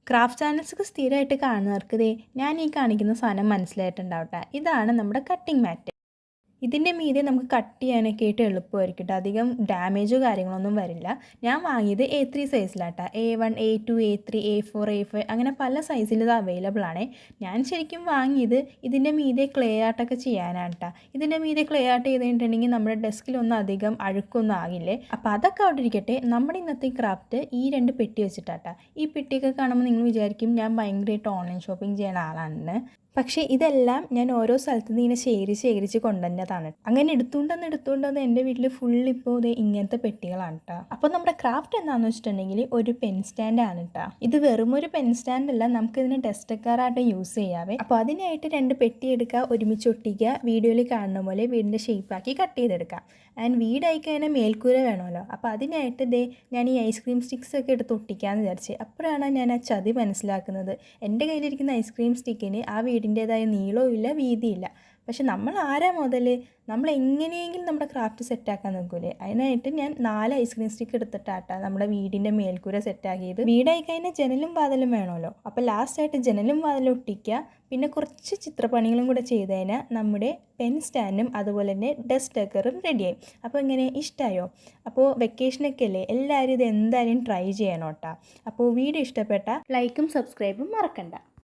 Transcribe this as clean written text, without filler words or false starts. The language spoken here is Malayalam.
ക്രാഫ്റ്റ് ചാനൽസൊക്കെ സ്ഥിരമായിട്ട് കാണുന്നവർക്ക് ദേ ഞാൻ ഈ കാണിക്കുന്ന സാധനം മനസ്സിലായിട്ടുണ്ടാവട്ടെ. ഇതാണ് നമ്മുടെ കട്ടിംഗ് മാറ്റ്. ഇതിൻ്റെ മീതെ നമുക്ക് കട്ട് ചെയ്യാനൊക്കെ ആയിട്ട് എളുപ്പമായിരിക്കും കേട്ടോ. അധികം ഡാമേജോ കാര്യങ്ങളൊന്നും വരില്ല. ഞാൻ വാങ്ങിയത് A3 സൈസിലാട്ടോ. A1, A2, A3, A4, A5 അങ്ങനെ പല സൈസിൽ ഇത് അവൈലബിൾ ആണ്. ഞാൻ ശരിക്കും വാങ്ങിയത് ഇതിൻ്റെ മീതെ ക്ലേ ആർട്ടൊക്കെ ചെയ്യാനാണ് കേട്ടോ. ഇതിൻ്റെ മീതെ ക്ലേ ആർട്ട് ചെയ്ത് കഴിഞ്ഞിട്ടുണ്ടെങ്കിൽ നമ്മുടെ ഡെസ്കിലൊന്നും അധികം അഴുക്കൊന്നും ആകില്ലേ. അപ്പോൾ അതൊക്കെ അവിടെ ഇരിക്കട്ടെ. നമ്മുടെ ഇന്നത്തെ ക്രാഫ്റ്റ് ഈ 2 പെട്ടി വെച്ചിട്ടാട്ടോ. ഈ പെട്ടിയൊക്കെ കാണുമ്പോൾ നിങ്ങൾ വിചാരിക്കും ഞാൻ ഭയങ്കരമായിട്ട് ഓൺലൈൻ ഷോപ്പിംഗ് ചെയ്യുന്ന ആളാണെന്ന്. പക്ഷേ ഇതെല്ലാം ഞാൻ ഓരോ സ്ഥലത്തു നിന്ന് ഇങ്ങനെ ശേഖരിച്ച് കൊണ്ടുവന്നതാണ്. അങ്ങനെ എടുത്തുകൊണ്ടുവന്ന് എൻ്റെ വീട്ടിൽ ഫുൾ ഇപ്പോൾ ഇത് ഇങ്ങനത്തെ പെട്ടികളാണ് കേട്ടോ. അപ്പോൾ നമ്മുടെ ക്രാഫ്റ്റ് എന്താണെന്ന് വെച്ചിട്ടുണ്ടെങ്കിൽ ഒരു പെൻ സ്റ്റാൻഡാണ് കേട്ടോ. ഇത് വെറും ഒരു പെൻ സ്റ്റാൻഡല്ല, നമുക്കിതിന് ഡെസ്കറായിട്ട് യൂസ് ചെയ്യാവേ. അപ്പോൾ അതിനായിട്ട് 2 പെട്ടി എടുക്കുക, ഒരുമിച്ച് ഒട്ടിക്കുക, വീഡിയോയിൽ കാണുന്ന പോലെ വീടിൻ്റെ ഷേപ്പാക്കി കട്ട് ചെയ്തെടുക്കുക. ആൻഡ് വീടായി കഴിഞ്ഞാൽ മേൽക്കൂര വേണമല്ലോ. അപ്പോൾ അതിനായിട്ട് ഞാൻ ഈ ഐസ്ക്രീം സ്റ്റിക്സ് ഒക്കെ എടുത്ത് ഒട്ടിക്കാമെന്ന് വിചാരിച്ച്. അപ്പോഴാണ് ഞാൻ ആ ചതി മനസ്സിലാക്കുന്നത്. എൻ്റെ കയ്യിലിരിക്കുന്ന ഐസ്ക്രീം സ്റ്റിക്കിന് ആ വീടിൻ്റേതായ നീളവും ഇല്ല, വീതിയില്ല. പക്ഷെ നമ്മൾ ആരാ മുതൽ നമ്മൾ എങ്ങനെയെങ്കിലും നമ്മുടെ ക്രാഫ്റ്റ് സെറ്റാക്കാൻ നോക്കൂലേ. അതിനായിട്ട് ഞാൻ 4 ഐസ്ക്രീം സ്റ്റിക്ക് എടുത്തിട്ടാട്ടാ നമ്മുടെ വീടിൻ്റെ മേൽക്കൂര സെറ്റാക്കിയത്. വീടായി കഴിഞ്ഞാൽ ജനലും വാതിലും വേണമല്ലോ. അപ്പോൾ ലാസ്റ്റായിട്ട് ജനലും വാതിലും ഒട്ടിക്കുക, പിന്നെ കുറച്ച് ചിത്രപ്പണികളും കൂടെ ചെയ്ത് കഴിഞ്ഞാൽ നമ്മുടെ പെൻ സ്റ്റാൻഡും അതുപോലെ തന്നെ ഡെസ്ക് ഡെക്കറും റെഡിയായി. അപ്പോൾ ഇങ്ങനെ ഇഷ്ടമായോ? അപ്പോൾ വെക്കേഷനൊക്കെ അല്ലേ, എല്ലാവരും ഇത് എന്തായാലും ട്രൈ ചെയ്യണം കേട്ടോ. അപ്പോൾ വീഡിയോ ഇഷ്ടപ്പെട്ട ലൈക്കും സബ്സ്ക്രൈബും മറക്കണ്ട.